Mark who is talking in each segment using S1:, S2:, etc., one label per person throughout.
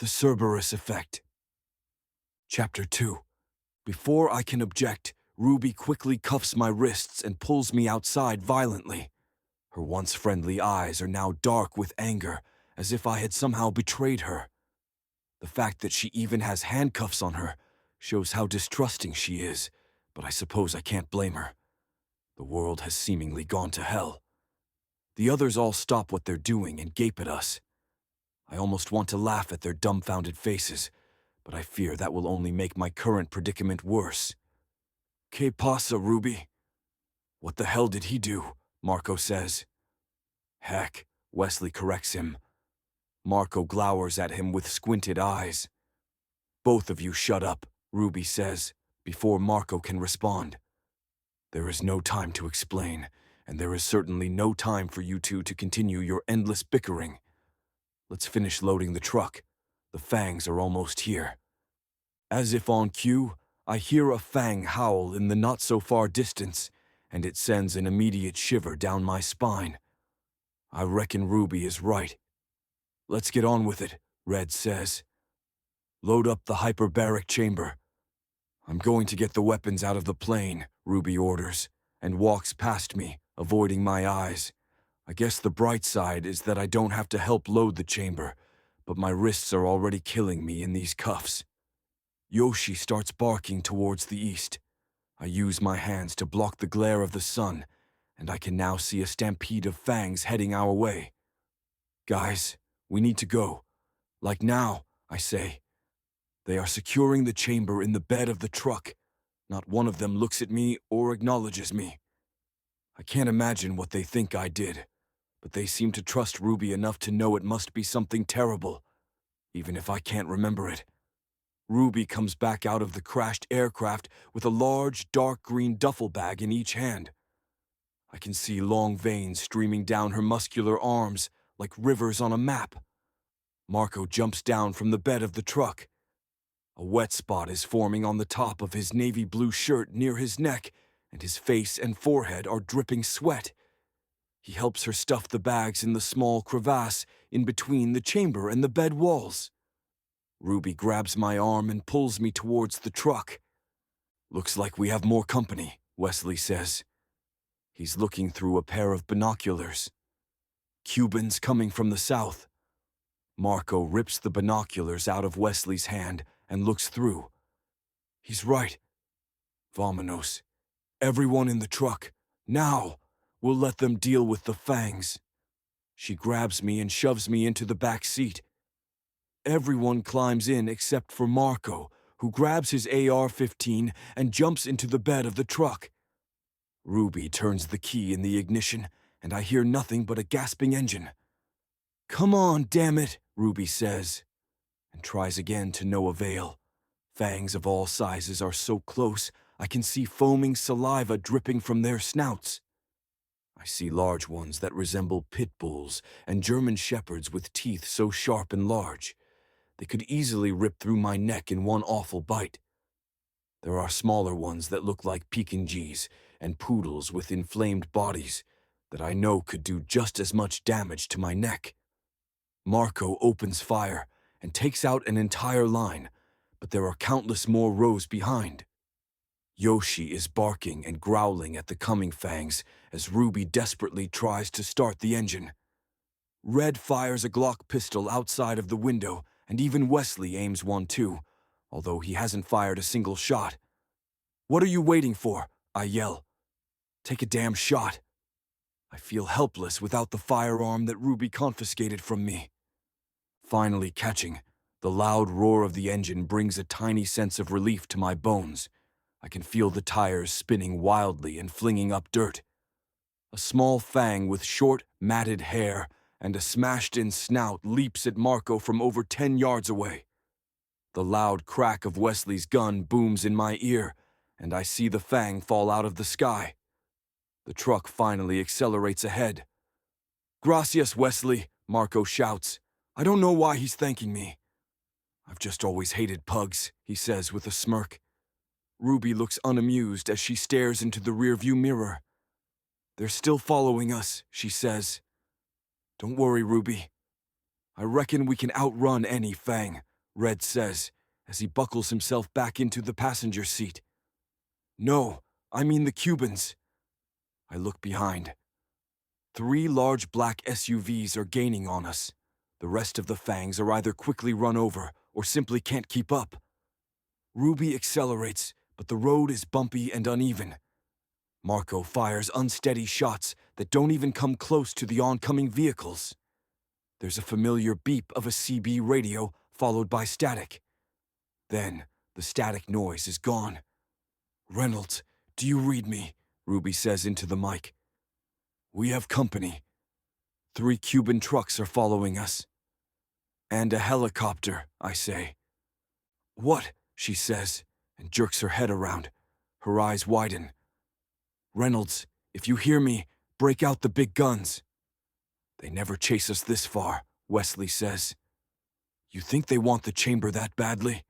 S1: The Cerberus Effect. Chapter 2. Before I can object, Ruby quickly cuffs my wrists and pulls me outside violently. Her once friendly eyes are now dark with anger, as if I had somehow betrayed her. The fact that she even has handcuffs on her shows how distrusting she is, but I suppose I can't blame her. The world has seemingly gone to hell. The others all stop what they're doing and gape at us. I almost want to laugh at their dumbfounded faces, but I fear that will only make my current predicament worse. "Que pasa, Ruby?" "What the hell did he do?" Marco says. "Heck," Wesley corrects him. Marco glowers at him with squinted eyes. "Both of you shut up," Ruby says, before Marco can respond. "There is no time to explain, and there is certainly no time for you two to continue your endless bickering. Let's finish loading the truck. The fangs are almost here." As if on cue, I hear a fang howl in the not-so-far distance, and it sends an immediate shiver down my spine. I reckon Ruby is right. "Let's get on with it," Red says. "Load up the hyperbaric chamber." "I'm going to get the weapons out of the plane," Ruby orders, and walks past me, avoiding my eyes. I guess the bright side is that I don't have to help load the chamber, but my wrists are already killing me in these cuffs. Yoshi starts barking towards the east. I use my hands to block the glare of the sun, and I can now see a stampede of fangs heading our way. "Guys, we need to go. Like now," I say. They are securing the chamber in the bed of the truck. Not one of them looks at me or acknowledges me. I can't imagine what they think I did, but they seem to trust Ruby enough to know it must be something terrible, even if I can't remember it. Ruby comes back out of the crashed aircraft with a large, dark green duffel bag in each hand. I can see long veins streaming down her muscular arms like rivers on a map. Marco jumps down from the bed of the truck. A wet spot is forming on the top of his navy blue shirt near his neck, and his face and forehead are dripping sweat. He helps her stuff the bags in the small crevasse in between the chamber and the bed walls. Ruby grabs my arm and pulls me towards the truck. "Looks like we have more company," Wesley says. He's looking through a pair of binoculars. "Cubans coming from the south." Marco rips the binoculars out of Wesley's hand and looks through. He's right. "Vamonos. Everyone in the truck. Now! We'll let them deal with the fangs." She grabs me and shoves me into the back seat. Everyone climbs in except for Marco, who grabs his AR-15 and jumps into the bed of the truck. Ruby turns the key in the ignition, and I hear nothing but a gasping engine. "Come on, damn it," Ruby says, and tries again to no avail. Fangs of all sizes are so close, I can see foaming saliva dripping from their snouts. I see large ones that resemble pit bulls and German shepherds with teeth so sharp and large. They could easily rip through my neck in one awful bite. There are smaller ones that look like Pekingese and poodles with inflamed bodies that I know could do just as much damage to my neck. Marco opens fire and takes out an entire line, but there are countless more rows behind. Yoshi is barking and growling at the coming fangs as Ruby desperately tries to start the engine. Red fires a Glock pistol outside of the window, and even Wesley aims one too, although he hasn't fired a single shot. "What are you waiting for?" I yell. "Take a damn shot." I feel helpless without the firearm that Ruby confiscated from me. Finally catching, the loud roar of the engine brings a tiny sense of relief to my bones. I can feel the tires spinning wildly and flinging up dirt. A small fang with short, matted hair and a smashed-in snout leaps at Marco from over 10 yards away. The loud crack of Wesley's gun booms in my ear, and I see the fang fall out of the sky. The truck finally accelerates ahead. "Gracias, Wesley," Marco shouts. "I don't know why he's thanking me." "I've just always hated pugs," he says with a smirk. Ruby looks unamused as she stares into the rearview mirror. "They're still following us," she says. "Don't worry, Ruby. I reckon we can outrun any fang. Red says, as he buckles himself back into the passenger seat. No, I mean the Cubans. I look behind. 3 large black SUVs are gaining on us. The rest of the Fangs are either quickly run over or simply can't keep up. Ruby accelerates, but the road is bumpy and uneven. Marco fires unsteady shots that don't even come close to the oncoming vehicles. There's a familiar beep of a CB radio, followed by static. Then, the static noise is gone. "Reynolds, do you read me?" Ruby says into the mic. "We have company. 3 Cuban trucks are following us." "And a helicopter," I say. "What?" she says, and jerks her head around. Her eyes widen. "Reynolds, if you hear me, break out the big guns." "They never chase us this far," Wesley says. "You think they want the chamber that badly?"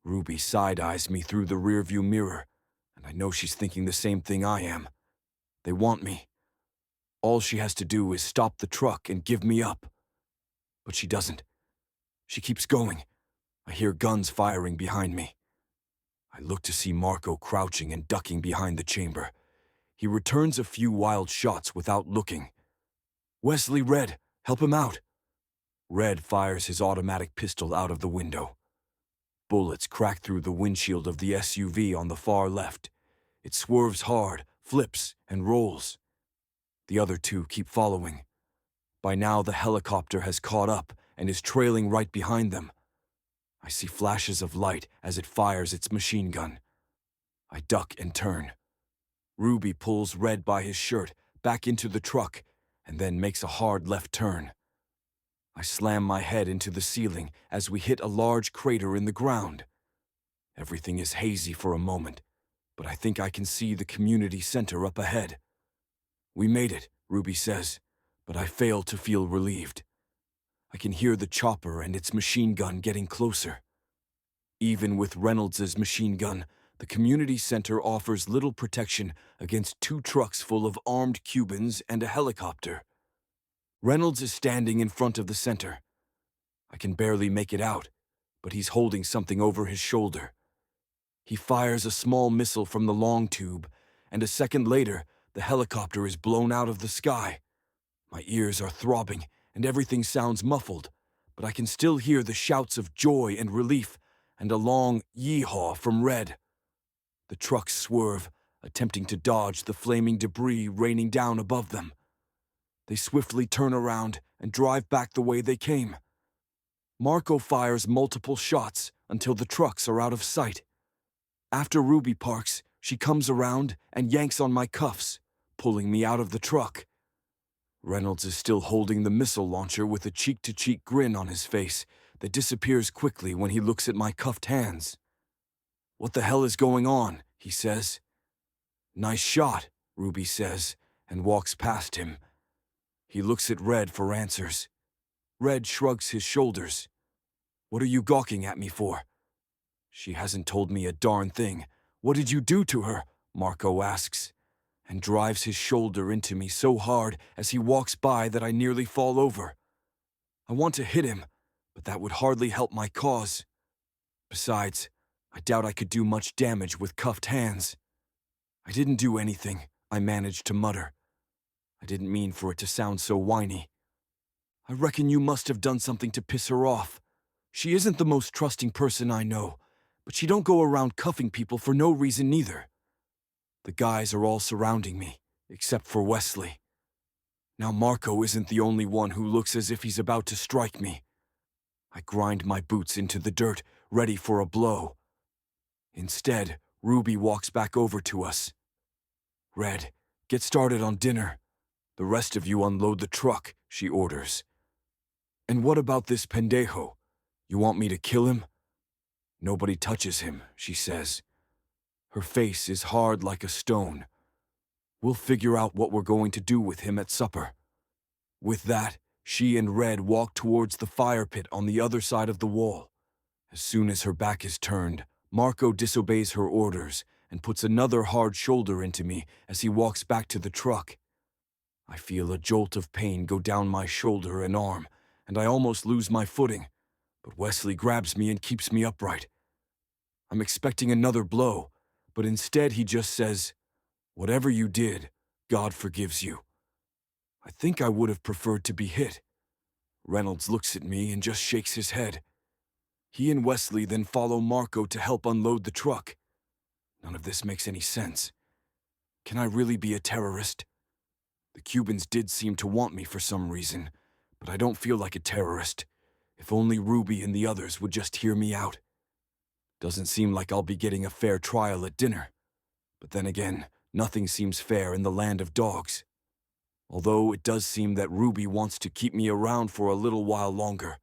S1: Ruby side-eyes me through the rearview mirror, and I know she's thinking the same thing I am. They want me. All she has to do is stop the truck and give me up. But she doesn't. She keeps going. I hear guns firing behind me. I look to see Marco crouching and ducking behind the chamber. He returns a few wild shots without looking. "Wesley, Red, help him out." Red fires his automatic pistol out of the window. Bullets crack through the windshield of the SUV on the far left. It swerves hard, flips, and rolls. The other 2 keep following. By now, the helicopter has caught up and is trailing right behind them. I see flashes of light as it fires its machine gun. I duck and turn. Ruby pulls Red by his shirt back into the truck and then makes a hard left turn. I slam my head into the ceiling as we hit a large crater in the ground. Everything is hazy for a moment, but I think I can see the community center up ahead. "We made it," Ruby says, but I fail to feel relieved. I can hear the chopper and its machine gun getting closer. Even with Reynolds' machine gun, the community center offers little protection against 2 trucks full of armed Cubans and a helicopter. Reynolds is standing in front of the center. I can barely make it out, but he's holding something over his shoulder. He fires a small missile from the long tube, and a second later, the helicopter is blown out of the sky. My ears are throbbing, and everything sounds muffled, but I can still hear the shouts of joy and relief, and a long yee-haw from Red. The trucks swerve, attempting to dodge the flaming debris raining down above them. They swiftly turn around and drive back the way they came. Marco fires multiple shots until the trucks are out of sight. After Ruby parks, she comes around and yanks on my cuffs, pulling me out of the truck. Reynolds is still holding the missile launcher with a cheek-to-cheek grin on his face that disappears quickly when he looks at my cuffed hands. "What the hell is going on?" he says. "Nice shot," Ruby says, and walks past him. He looks at Red for answers. Red shrugs his shoulders. "What are you gawking at me for?" "She hasn't told me a darn thing. What did you do to her?" Marco asks, and drives his shoulder into me so hard as he walks by that I nearly fall over. I want to hit him, but that would hardly help my cause. Besides, I doubt I could do much damage with cuffed hands. "I didn't do anything," I managed to mutter. I didn't mean for it to sound so whiny. "I reckon you must have done something to piss her off. She isn't the most trusting person I know, but she don't go around cuffing people for no reason neither." The guys are all surrounding me, except for Wesley. Now Marco isn't the only one who looks as if he's about to strike me. I grind my boots into the dirt, ready for a blow. Instead, Ruby walks back over to us. "Red, get started on dinner. The rest of you unload the truck," she orders. "And what about this pendejo? You want me to kill him?" "Nobody touches him," she says. Her face is hard like a stone. "We'll figure out what we're going to do with him at supper." With that, she and Red walk towards the fire pit on the other side of the wall. As soon as her back is turned, Marco disobeys her orders and puts another hard shoulder into me as he walks back to the truck. I feel a jolt of pain go down my shoulder and arm, and I almost lose my footing, But Wesley grabs me and keeps me upright. I'm expecting another blow, but instead he just says, "Whatever you did, God forgives you." I think I would have preferred to be hit. Reynolds looks at me and just shakes his head. He and Wesley then follow Marco to help unload the truck. None of this makes any sense. Can I really be a terrorist? The Cubans did seem to want me for some reason, but I don't feel like a terrorist. If only Ruby and the others would just hear me out. Doesn't seem like I'll be getting a fair trial at dinner. But then again, nothing seems fair in the land of dogs. Although it does seem that Ruby wants to keep me around for a little while longer.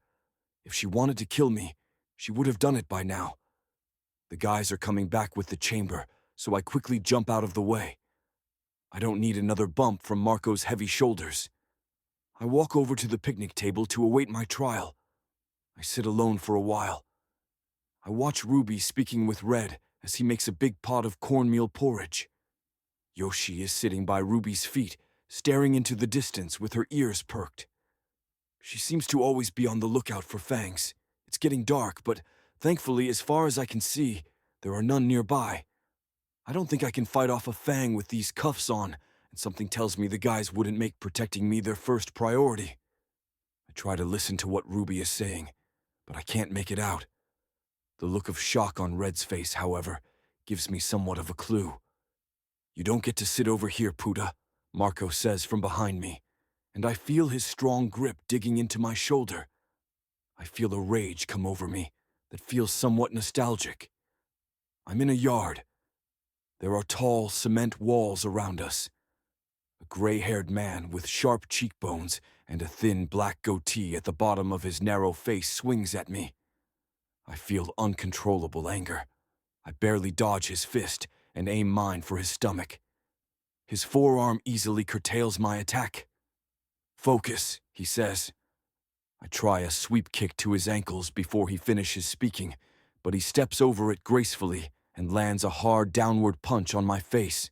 S1: If she wanted to kill me, she would have done it by now. The guys are coming back with the chamber, so I quickly jump out of the way. I don't need another bump from Marco's heavy shoulders. I walk over to the picnic table to await my trial. I sit alone for a while. I watch Ruby speaking with Red as he makes a big pot of cornmeal porridge. Yoshi is sitting by Ruby's feet, staring into the distance with her ears perked. She seems to always be on the lookout for fangs. It's getting dark, but thankfully, as far as I can see, there are none nearby. I don't think I can fight off a fang with these cuffs on, and something tells me the guys wouldn't make protecting me their first priority. I try to listen to what Ruby is saying, but I can't make it out. The look of shock on Red's face, however, gives me somewhat of a clue. "You don't get to sit over here, Puda," Marco says from behind me, and I feel his strong grip digging into my shoulder. I feel a rage come over me that feels somewhat nostalgic. I'm in a yard. There are tall cement walls around us. A gray-haired man with sharp cheekbones and a thin black goatee at the bottom of his narrow face swings at me. I feel uncontrollable anger. I barely dodge his fist and aim mine for his stomach. His forearm easily curtails my attack. "Focus," he says. I try a sweep kick to his ankles before he finishes speaking, but he steps over it gracefully and lands a hard downward punch on my face.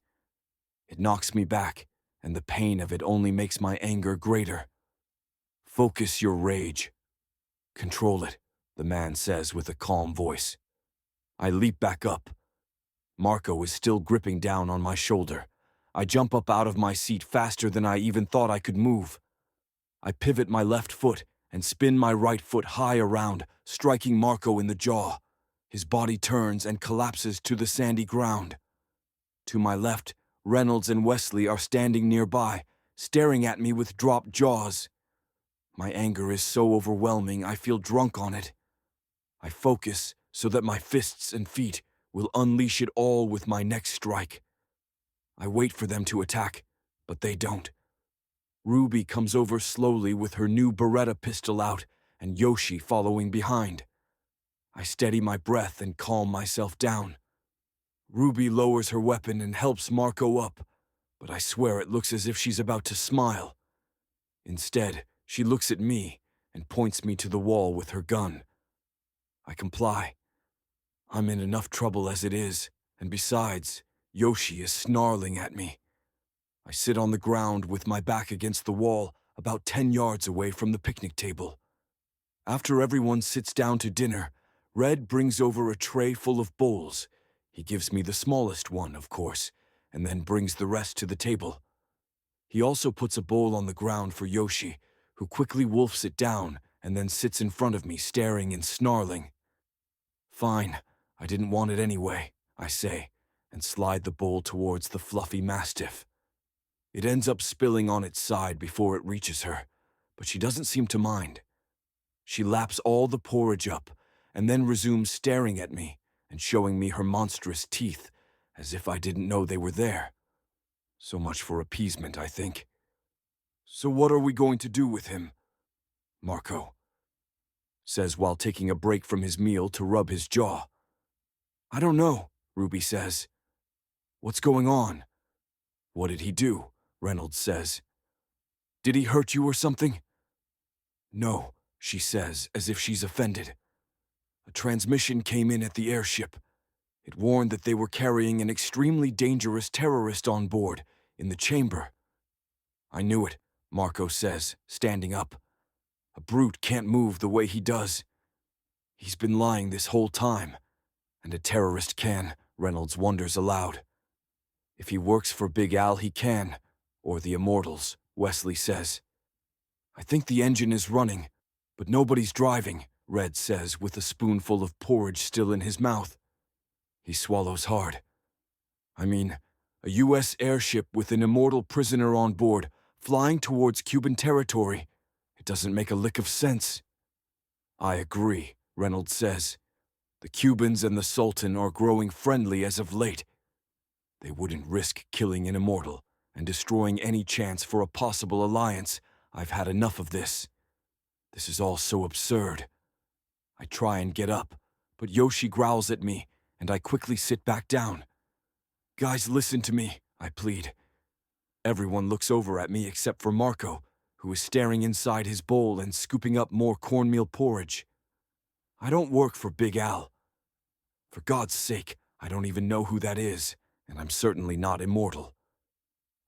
S1: It knocks me back, and the pain of it only makes my anger greater. "Focus your rage. Control it," the man says with a calm voice. I leap back up. Marco is still gripping down on my shoulder. I jump up out of my seat faster than I even thought I could move. I pivot my left foot and spin my right foot high around, striking Marco in the jaw. His body turns and collapses to the sandy ground. To my left, Reynolds and Wesley are standing nearby, staring at me with dropped jaws. My anger is so overwhelming I feel drunk on it. I focus so that my fists and feet will unleash it all with my next strike. I wait for them to attack, but they don't. Ruby comes over slowly with her new Beretta pistol out, and Yoshi following behind. I steady my breath and calm myself down. Ruby lowers her weapon and helps Marco up, but I swear it looks as if she's about to smile. Instead, she looks at me and points me to the wall with her gun. I comply. I'm in enough trouble as it is, and besides, Yoshi is snarling at me. I sit on the ground with my back against the wall, about 10 yards away from the picnic table. After everyone sits down to dinner, Red brings over a tray full of bowls. He gives me the smallest one, of course, and then brings the rest to the table. He also puts a bowl on the ground for Yoshi, who quickly wolfs it down and then sits in front of me staring and snarling. "Fine, I didn't want it anyway," I say, and slide the bowl towards the fluffy mastiff. It ends up spilling on its side before it reaches her, but she doesn't seem to mind. She laps all the porridge up, and then resumes staring at me and showing me her monstrous teeth, as if I didn't know they were there. So much for appeasement, I think. "So what are we going to do with him?" Marco says while taking a break from his meal to rub his jaw. "I don't know," Ruby says. "What's going on?" "What did he do?" Reynolds says. "Did he hurt you or something?" "No," she says, as if she's offended. "A transmission came in at the airship. It warned that they were carrying an extremely dangerous terrorist on board, in the chamber." "I knew it," Marco says, standing up. "A brute can't move the way he does." He's been lying this whole time, and a terrorist can, Reynolds wonders aloud. If he works for Big Al, he can, or the Immortals, Wesley says. I think the engine is running, but nobody's driving, Red says with a spoonful of porridge still in his mouth. He swallows hard. I mean, a U.S. airship with an immortal prisoner on board, flying towards Cuban territory. It doesn't make a lick of sense. I agree, Reynolds says. The Cubans and the Sultan are growing friendly as of late. They wouldn't risk killing an immortal and destroying any chance for a possible alliance. I've had enough of this. This is all so absurd. I try and get up, but Yoshi growls at me, and I quickly sit back down. Guys, listen to me, I plead. Everyone looks over at me except for Marco, who is staring inside his bowl and scooping up more cornmeal porridge. I don't work for Big Al. For God's sake, I don't even know who that is, and I'm certainly not immortal.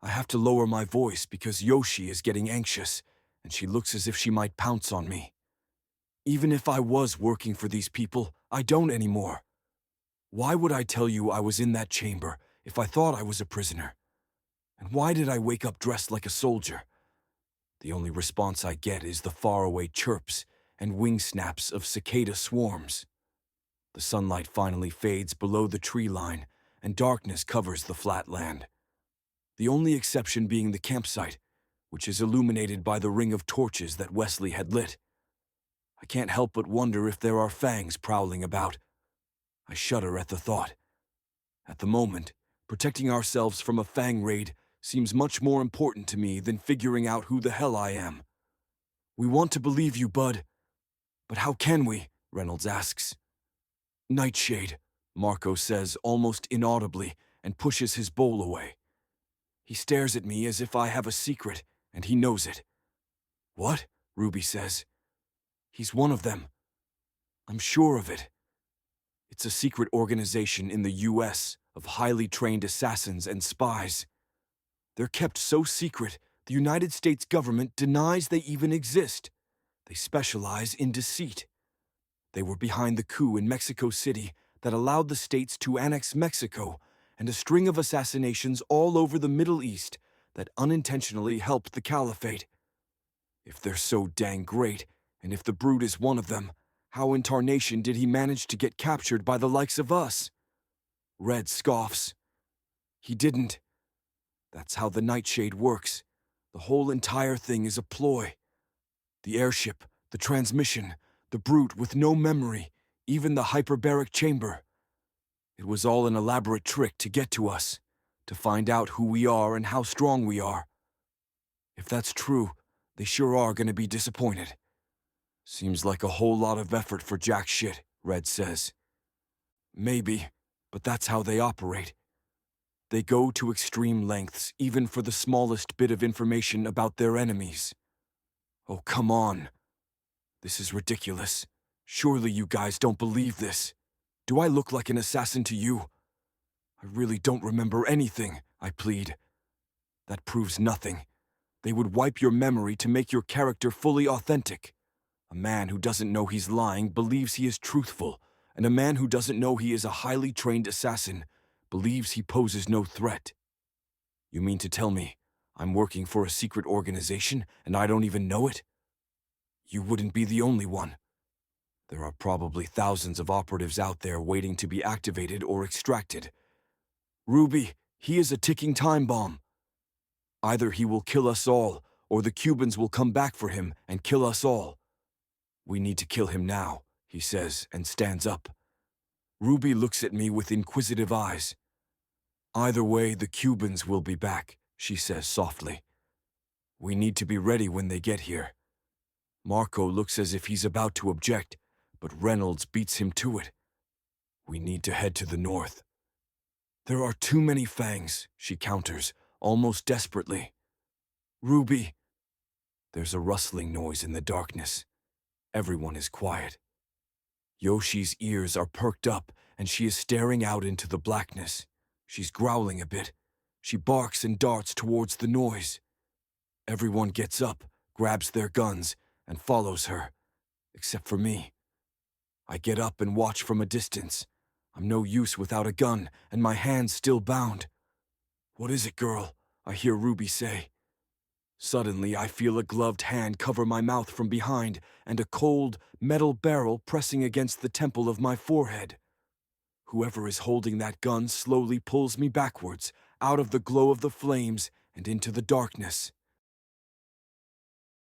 S1: I have to lower my voice because Yoshi is getting anxious, and she looks as if she might pounce on me. Even if I was working for these people, I don't anymore. Why would I tell you I was in that chamber if I thought I was a prisoner? And why did I wake up dressed like a soldier? The only response I get is the faraway chirps and wing snaps of cicada swarms. The sunlight finally fades below the tree line, and darkness covers the flat land. The only exception being the campsite, which is illuminated by the ring of torches that Wesley had lit. I can't help but wonder if there are fangs prowling about. I shudder at the thought. At the moment, protecting ourselves from a fang raid seems much more important to me than figuring out who the hell I am. We want to believe you, Bud. But how can we? Reynolds asks. Nightshade, Marco says almost inaudibly and pushes his bowl away. He stares at me as if I have a secret, and he knows it. What? Ruby says. He's one of them. I'm sure of it. It's a secret organization in the U.S. of highly trained assassins and spies. They're kept so secret, the United States government denies they even exist. They specialize in deceit. They were behind the coup in Mexico City that allowed the states to annex Mexico, and a string of assassinations all over the Middle East that unintentionally helped the caliphate. If they're so dang great, and if the Brute is one of them, how in tarnation did he manage to get captured by the likes of us? Red scoffs. He didn't. That's how the Nightshade works. The whole entire thing is a ploy. The airship, the transmission, the Brute with no memory, even the hyperbaric chamber. It was all an elaborate trick to get to us, to find out who we are and how strong we are. If that's true, they sure are going to be disappointed. Seems like a whole lot of effort for jack shit, Red says. Maybe, but that's how they operate. They go to extreme lengths even for the smallest bit of information about their enemies. Oh, come on. This is ridiculous. Surely you guys don't believe this. Do I look like an assassin to you? I really don't remember anything, I plead. That proves nothing. They would wipe your memory to make your character fully authentic. A man who doesn't know he's lying believes he is truthful, and a man who doesn't know he is a highly trained assassin believes he poses no threat. You mean to tell me I'm working for a secret organization and I don't even know it? You wouldn't be the only one. There are probably thousands of operatives out there waiting to be activated or extracted. Ruby, he is a ticking time bomb. Either he will kill us all, or the Cubans will come back for him and kill us all. We need to kill him now, he says, and stands up. Ruby looks at me with inquisitive eyes. Either way, the Cubans will be back, she says softly. We need to be ready when they get here. Marco looks as if he's about to object, but Reynolds beats him to it. We need to head to the north. There are too many fangs, she counters, almost desperately. Ruby. There's a rustling noise in the darkness. Everyone is quiet. Yoshi's ears are perked up, and she is staring out into the blackness. She's growling a bit. She barks and darts towards the noise. Everyone gets up, grabs their guns, and follows her, except for me. I get up and watch from a distance. I'm no use without a gun, and my hand's still bound. "What is it, girl?" I hear Ruby say. Suddenly, I feel a gloved hand cover my mouth from behind and a cold, metal barrel pressing against the temple of my forehead. Whoever is holding that gun slowly pulls me backwards, out of the glow of the flames and into the darkness.